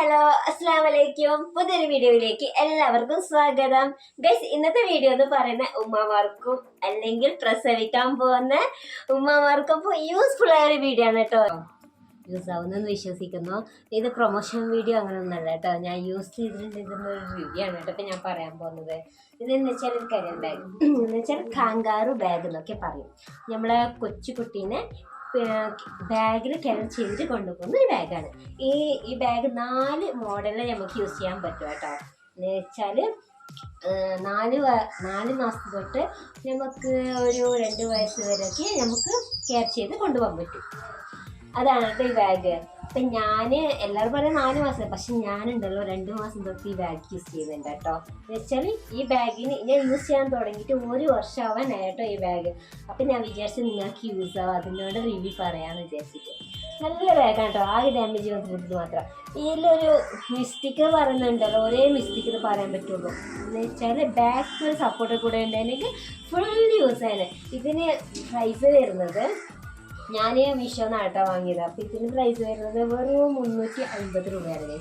Hello അസ്സലാമലൈക്കും. പുതിയൊരു വീഡിയോയിലേക്ക് എല്ലാവർക്കും സ്വാഗതം. ഗൈസ്, ഇന്നത്തെ വീഡിയോ എന്ന് പറയുന്ന ഉമ്മമാർക്കും അല്ലെങ്കിൽ പ്രസവിക്കാൻ പോകുന്ന ഉമ്മമാർക്കും യൂസ്ഫുൾ ആയ ഒരു വീഡിയോ ആണ് കേട്ടോ. യൂസ് ആവുന്നെന്ന് വിശ്വസിക്കുന്നു. ഇത് പ്രൊമോഷൻ വീഡിയോ അങ്ങനെ ഒന്നല്ല കേട്ടോ. ഞാൻ യൂസ് ചെയ്തിട്ടുണ്ട് ഇതൊരു റിവ്യൂ ആണ് കേട്ടോ ഇപ്പം ഞാൻ പറയാൻ പോകുന്നത്. ഇതെന്ന് വെച്ചാൽ ഒരു കരിയർ ബാഗ് എന്ന് വെച്ചാൽ കാങ്കാറു ബാഗ് എന്നൊക്കെ പറയും. നമ്മളെ കൊച്ചു കുട്ടീനെ ബാഗിൽ ക്യാരി ചെയ്തിട്ട് കൊണ്ടുപോകുന്ന ഒരു ബാഗാണ്. ഈ ബാഗ് 4 മോഡലിൽ നമുക്ക് യൂസ് ചെയ്യാൻ പറ്റും കേട്ടോ. എന്ന് വെച്ചാൽ 4 മാസം തൊട്ട് നമുക്ക് ഒരു 2 വയസ്സ് വരെയൊക്കെ നമുക്ക് ക്യാരി ചെയ്ത് കൊണ്ടുപോകാൻ പറ്റും. അതാണ് കേട്ടോ ഈ ബാഗ്. അപ്പം ഞാൻ എല്ലാവരും പറയാം 4 മാസം, പക്ഷെ ഞാനുണ്ടല്ലോ 2 മാസം തൊട്ട് ഈ ബാഗ് യൂസ് ചെയ്യുന്നുണ്ട് കേട്ടോ. എന്ന് വെച്ചാൽ ഈ ബാഗിന് ഞാൻ യൂസ് ചെയ്യാൻ തുടങ്ങിയിട്ട് 1 വർഷമാവാനായി കേട്ടോ ഈ ബാഗ്. അപ്പം ഞാൻ വിചാരിച്ചു നിങ്ങൾക്ക് യൂസ് ആവും, അതിനോട് റിവ്യൂ പറയാമെന്ന് വിചാരിച്ചിട്ട്. നല്ല ബാഗാണ് കേട്ടോ, ആകെ ഡാമേജ് വന്നിട്ട് മാത്രം. ഇതിലൊരു മിസ്റ്റേക്ക് പറയുന്നുണ്ടല്ലോ, ഒരേ മിസ്റ്റേക്ക് ഇത് പറയാൻ പറ്റുള്ളൂ. എന്ന് വെച്ചാൽ ബാക്ക് ഒരു സപ്പോർട്ട് കൂടെ ഉണ്ടെങ്കിൽ ഫുൾ യൂസ് ആണ്. ഇതിന് പ്രൈസ് വരുന്നത് ഞാൻ മീഷോന്നാണ് കേട്ടോ വാങ്ങിയത്. അപ്പോൾ ഇതിന് പ്രൈസ് വരുന്നത് വെറും 350 രൂപയാണ്.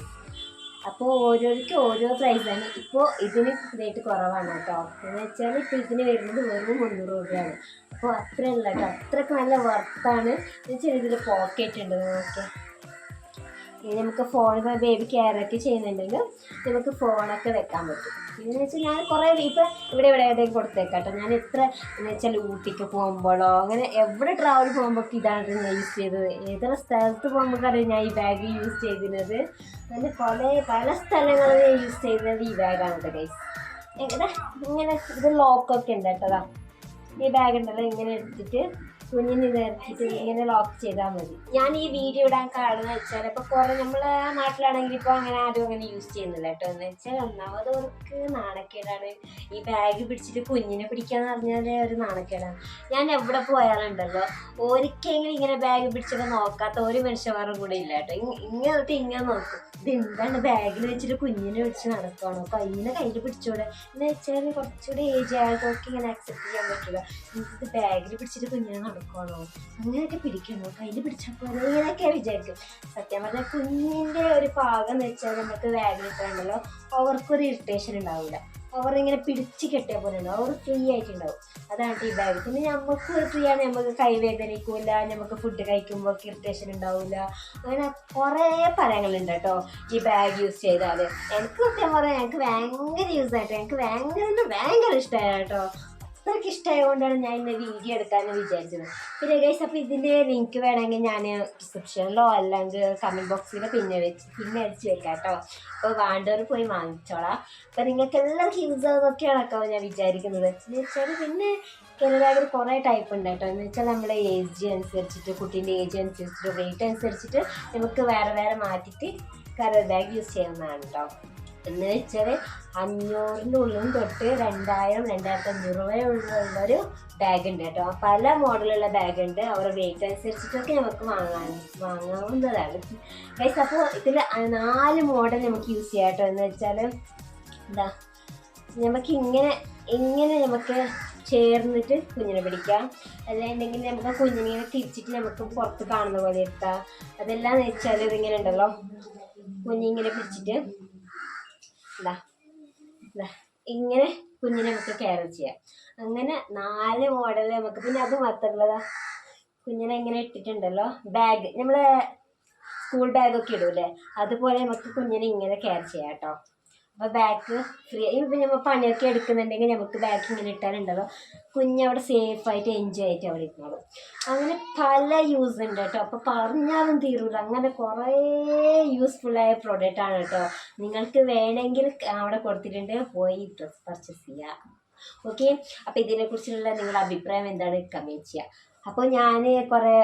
അപ്പോൾ ഓരോരുത്തർക്കും ഓരോ പ്രൈസാണ്. ഇപ്പോൾ ഇതിന് റേറ്റ് കുറവാണ് കേട്ടോ. എന്ന് വെച്ചാൽ ഇപ്പോൾ ഇതിന് വരുന്നത് വെറും 300 രൂപയാണ്. അപ്പോൾ അത്രയല്ല കേട്ടോ, അത്രയ്ക്ക് നല്ല വർത്താണ്. എന്ന് വെച്ചാൽ ഇതിൽ പോക്കറ്റ് ഉണ്ട്. നമുക്ക് ഫോൺ ബേബി കെയറൊക്കെ ചെയ്യുന്നുണ്ടെങ്കിൽ നമുക്ക് ഫോണൊക്കെ വെക്കാൻ പറ്റും. എന്ന് വെച്ചാൽ ഞാൻ കുറേ ഇപ്പം ഇവിടെ ഏതെങ്കിലും കൊടുത്തേക്കാം കേട്ടോ. ഞാൻ എത്ര എന്ന് വെച്ചാൽ ഊട്ടിക്ക് പോകുമ്പോഴോ അങ്ങനെ എവിടെ ട്രാവൽ പോകുമ്പോൾ ഇതാണ് ഞാൻ യൂസ് ചെയ്തത്. ഏതൊരു സ്ഥലത്ത് പോകുമ്പോഴാണ് ഞാൻ ഈ ബാഗ് യൂസ് ചെയ്തിരുന്നത്. അങ്ങനെ പല സ്ഥലങ്ങളിൽ ഞാൻ യൂസ് ചെയ്തത് ഈ ബാഗാണ് കേട്ടോ ഗൈസ്. ഇങ്ങനെ ഇത് ലോക്കൊക്കെ ഉണ്ട് കേട്ടോ. ഈ ബാഗ് ഉണ്ടല്ലോ, ഇങ്ങനെ എടുത്തിട്ട് കുഞ്ഞിന് ഇറക്കിയിട്ട് ഇങ്ങനെ ലോക്ക് ചെയ്താൽ മതി. ഞാൻ ഈ വീഡിയോ ഇടാൻ കാരണം വെച്ചാൽ ഇപ്പോൾ കുറേ നമ്മളെ നാട്ടിലാണെങ്കിൽ ഇപ്പോൾ അങ്ങനെ ആരും അങ്ങനെ യൂസ് ചെയ്യുന്നില്ല കേട്ടോ. എന്ന് വെച്ചാൽ ഒന്നാമത് അവർക്ക് നാണക്കേടാണ്. ഈ ബാഗ് പിടിച്ചിട്ട് കുഞ്ഞിനെ പിടിക്കാന്ന് പറഞ്ഞാൽ ഒരു നാണക്കേടാണ്. ഞാൻ എവിടെ പോയാലുണ്ടല്ലോ ഒരിക്കലെങ്കിലും ഇങ്ങനെ ബാഗ് പിടിച്ചിട്ട് നോക്കാത്ത ഒരു മനുഷ്യന്മാരും കൂടെ ഇല്ല കേട്ടോ. ഇങ്ങനെ നോക്കും, ഇതെന്താണ് ബാഗിൽ വെച്ചിട്ട് കുഞ്ഞിനെ പിടിച്ച് നടക്കുകയാണോ, കയ്യിൽ പിടിച്ചോടെ. എന്ന് വെച്ചാൽ കുറച്ചുകൂടി ഏജ് ആയതൊക്കെ ഇങ്ങനെ അക്സെപ്റ്റ് ചെയ്യാൻ പറ്റില്ല. ഇത് ബാഗിൽ പിടിച്ചിട്ട് കുഞ്ഞിനെ നടക്കുകയാണോ, അങ്ങനെയൊക്കെ പിടിക്കണോ, കയ്യിൽ പിടിച്ചപ്പോൾ ഇങ്ങനെയൊക്കെ വിചാരിക്കും. സത്യം പറഞ്ഞാൽ കുഞ്ഞിൻ്റെ ഒരു പാകം എന്ന് വെച്ചാൽ നമുക്ക് ബാഗിലിട്ടുണ്ടല്ലോ അവർക്കൊരു ഇറിറ്റേഷൻ ഉണ്ടാവില്ല. അവരിങ്ങനെ പിടിച്ച് കെട്ടിയ പോലെ ഉണ്ടാവും, അവർ ഫ്രീ ആയിട്ടുണ്ടാവും. അതാണ് ഈ ബാഗ്. പിന്നെ നമുക്ക് ഫ്രീ ആണ്, നമുക്ക് കൈവേദനിക്കില്ല, നമുക്ക് ഫുഡ് കഴിക്കുമ്പോൾ ഇറിറ്റേഷൻ ഉണ്ടാവില്ല. അങ്ങനെ കുറേ ഫലങ്ങളുണ്ട് കേട്ടോ ഈ ബാഗ് യൂസ് ചെയ്താൽ. എനിക്ക് സത്യം പറയാം എനിക്ക് ഭയങ്കര യൂസ് ആയിട്ട് എനിക്ക് ഭയങ്കര ഇഷ്ടമായി കേട്ടോ. അത്രയ്ക്ക് ഇഷ്ടമായതുകൊണ്ടാണ് ഞാൻ ഇന്ന് വീഡിയോ എടുക്കാമെന്ന് വിചാരിച്ചത്. പിന്നെ ഗൈസ്, അപ്പോൾ ഇതിൻ്റെ ലിങ്ക് വേണമെങ്കിൽ ഞാൻ ഡിസ്ക്രിപ്ഷനിലോ അല്ലെങ്കിൽ കമൻറ്റ് ബോക്സിലോ പിന്നെ അടിച്ച് വെക്കാം കേട്ടോ. അപ്പോൾ വേണ്ടവർ പോയി വാങ്ങിച്ചോളാം. അപ്പോൾ നിങ്ങൾക്ക് എല്ലാവർക്കും യൂസ് ആവുന്നൊക്കെയാണ് കേട്ടോ ഞാൻ വിചാരിക്കുന്നത്. എന്ന് വെച്ചാൽ പിന്നെ ബാഗിൽ കുറേ ടൈപ്പ് ഉണ്ട് കേട്ടോ. എന്ന് വെച്ചാൽ നമ്മുടെ ഏജ് അനുസരിച്ചിട്ട്, കുട്ടീൻ്റെ ഏജ് അനുസരിച്ചിട്ട്, വെയിറ്റ് അനുസരിച്ചിട്ട് നമുക്ക് വേറെ മാറ്റിയിട്ട് കരൽ ബാഗ് യൂസ് ചെയ്യുന്നതാണ് കേട്ടോ. എന്ന് വെച്ചാൽ 500-നുള്ളിൽ തൊട്ട് 2000-2500 വരെ ഉള്ളൊരു ബാഗ് ഉണ്ട് കേട്ടോ. പല മോഡലുള്ള ബാഗ് ഉണ്ട്. അവരുടെ വെയിറ്റ് അനുസരിച്ചിട്ടൊക്കെ നമുക്ക് വാങ്ങാവുന്നതാണ് ഗൈസ്. അപ്പോൾ ഇതിൽ 4 മോഡൽ നമുക്ക് യൂസ് ചെയ്യാം കേട്ടോ. എന്ന് വെച്ചാൽ എന്താ, നമുക്ക് ഇങ്ങനെ നമുക്ക് ചേർന്നിട്ട് കുഞ്ഞിനെ പിടിക്കാം. അല്ലാണ്ടെങ്കിൽ നമുക്ക് കുഞ്ഞിനെ തിരിച്ചിട്ട് നമുക്ക് പുറത്ത് കാണുന്ന പോലെ എടുക്കാം. അതെല്ലാം വെച്ചാൽ ഇതിങ്ങനെ ഉണ്ടല്ലോ, കുഞ്ഞിങ്ങനെ പിടിച്ചിട്ട് ഇങ്ങനെ കുഞ്ഞിനെ നമുക്ക് കെയർ ചെയ്യാം. അങ്ങനെ 4 മോഡൽ നമുക്ക്. പിന്നെ അത് മാത്രമല്ല, കുഞ്ഞിനെ ഇങ്ങനെ ഇട്ടിട്ടുണ്ടല്ലോ ബാഗ്, നമ്മൾ സ്കൂൾ ബാഗൊക്കെ ഇടൂല്ലേ, അതുപോലെ നമുക്ക് കുഞ്ഞിനെ ഇങ്ങനെ കെയർ ചെയ്യാം കേട്ടോ. അപ്പോൾ ബാഗ് ഫ്രീ. ഇപ്പം നമ്മൾ പണിയൊക്കെ എടുക്കുന്നുണ്ടെങ്കിൽ നമുക്ക് ബാഗ് ഇങ്ങനെ ഇട്ടാലുണ്ടല്ലോ കുഞ്ഞവിടെ സേഫായിട്ട് എൻജോയ് ആയിട്ട് അവിടെ ഇരുന്നോളും. അങ്ങനെ പല യൂസ് ഉണ്ട് കേട്ടോ. അപ്പോൾ പറഞ്ഞാലും തീരൂല. അങ്ങനെ കുറേ യൂസ്ഫുള്ളായ പ്രോഡക്റ്റാണ് കേട്ടോ. നിങ്ങൾക്ക് വേണമെങ്കിൽ അവിടെ കൊടുത്തിട്ടുണ്ട്, പോയി ഡ്രസ് പർച്ചേസ് ചെയ്യുക. ഓക്കെ, അപ്പോൾ ഇതിനെക്കുറിച്ചുള്ള നിങ്ങളുടെ അഭിപ്രായം എന്താണ് കമൻറ്റ് ചെയ്യുക. അപ്പോൾ ഞാൻ കുറേ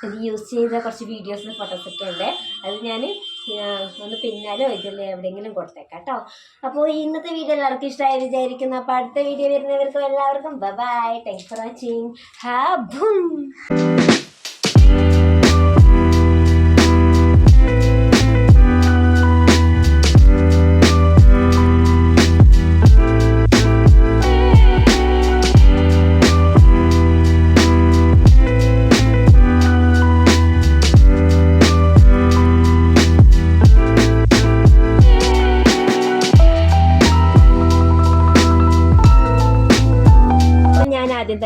ഇത് യൂസ് ചെയ്ത കുറച്ച് വീഡിയോസ് ഫോട്ടോസൊക്കെ ഉണ്ട്. അത് ഞാൻ ഒന്ന് പിന്നാലോ ഇതിൽ എവിടെയെങ്കിലും കൊടുത്തേക്കാം കേട്ടോ. അപ്പോൾ ഇന്നത്തെ വീഡിയോ എല്ലാവർക്കും ഇഷ്ടമായി വിചാരിക്കുന്നു. അപ്പോൾ അടുത്ത വീഡിയോ വരുന്നവർക്കും എല്ലാവർക്കും ബൈ. Thanks for watching. ഹാ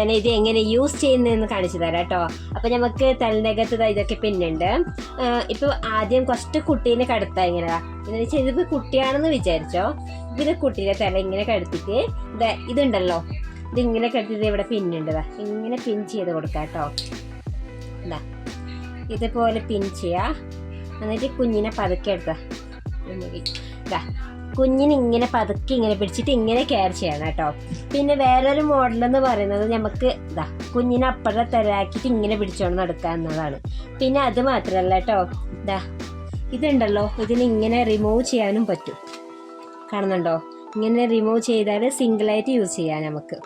ഞാൻ ഇത് എങ്ങനെ യൂസ് ചെയ്യുന്നതെന്ന് കാണിച്ചു തരാം കേട്ടോ. അപ്പോൾ നമുക്ക് തലനകത്ത് ഇതൊക്കെ പിന്നുണ്ട്. ഇപ്പോൾ ആദ്യം കുറച്ച് കുട്ടീനെ കടത്താം. ഇങ്ങനെ വെച്ചാൽ ഇതിപ്പോൾ കുട്ടിയാണെന്ന് വിചാരിച്ചോ. ഇത് കുട്ടീൻ്റെ തല ഇങ്ങനെ കടത്തിട്ട് ഇതുണ്ടല്ലോ, ഇതിങ്ങനെ കടത്തിട്ട് ഇവിടെ പിന്നുണ്ട്. ഇങ്ങനെ പിൻ ചെയ്ത് കൊടുക്കാം കേട്ടോ. ഇതുപോലെ പിൻ ചെയ്യാം. എന്നിട്ട് കുഞ്ഞിനെ പതുക്കെ എടുത്താ കുഞ്ഞിനെ ഇങ്ങനെ പതുക്കെ ഇങ്ങനെ പിടിച്ചിട്ട് ഇങ്ങനെ കെയർ ചെയ്യണം കേട്ടോ. പിന്നെ വേറൊരു മോഡലെന്ന് പറയുന്നത് നമുക്ക് കുഞ്ഞിനെ അപ്പുറത്തെ തരാക്കിയിട്ട് ഇങ്ങനെ പിടിച്ചോണ്ട് നടക്കാവുന്നതാണ്. പിന്നെ അത് മാത്രമല്ല കേട്ടോ, ഇതുണ്ടല്ലോ, ഇതിനിങ്ങനെ റിമൂവ് ചെയ്യാനും പറ്റും. കാണുന്നുണ്ടോ? ഇങ്ങനെ റിമൂവ് ചെയ്താൽ സിംഗിളായിട്ട് യൂസ് ചെയ്യാം നമുക്ക്.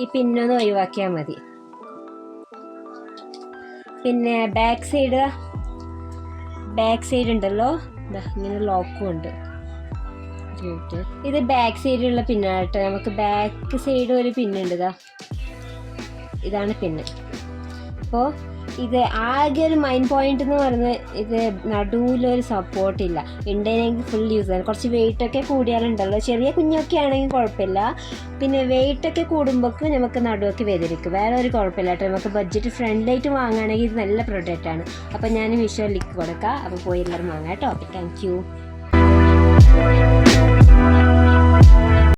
ഈ പിന്നൊന്ന് ഒഴിവാക്കിയാൽ മതി. പിന്നെ ബാക്ക് സൈഡ് ഉണ്ടല്ലോ, ഇങ്ങനെ ലോക്കും ഉണ്ട്. ഇത് ബാക്ക് സൈഡിലുള്ള പിന്നാണ് കേട്ടോ. നമുക്ക് ബാക്ക് സൈഡ് ഒരു പിന്നുണ്ട്. ഇതാണ് പിന്ന്. അപ്പോൾ ഇത് ആകെ ഒരു മൈൻ പോയിന്റ് എന്ന് പറയുന്നത് ഇത് നടുവിലൊരു സപ്പോർട്ടില്ല. ഉണ്ടെങ്കിൽ ഫുൾ യൂസ് ചെയ്യാൻ. കുറച്ച് വെയിറ്റൊക്കെ കൂടിയാലുണ്ടല്ലോ, ചെറിയ കുഞ്ഞൊക്കെ ആണെങ്കിൽ കുഴപ്പമില്ല. പിന്നെ വെയിറ്റൊക്കെ കൂടുമ്പോൾ നമുക്ക് നടുവൊക്കെ വേദനിക്കും. വേറെ ഒരു കുഴപ്പമില്ല കേട്ടോ. നമുക്ക് ബഡ്ജറ്റ് ഫ്രണ്ട്ലായിട്ട് വാങ്ങുകയാണെങ്കിൽ ഇത് നല്ല പ്രൊഡക്റ്റാണ്. അപ്പോൾ ഞാൻ വിഷ്വൽ ലിങ്ക് കൊടുക്കാം. അപ്പോൾ പോയി എല്ലാവരും വാങ്ങാം കേട്ടോ. Thank you.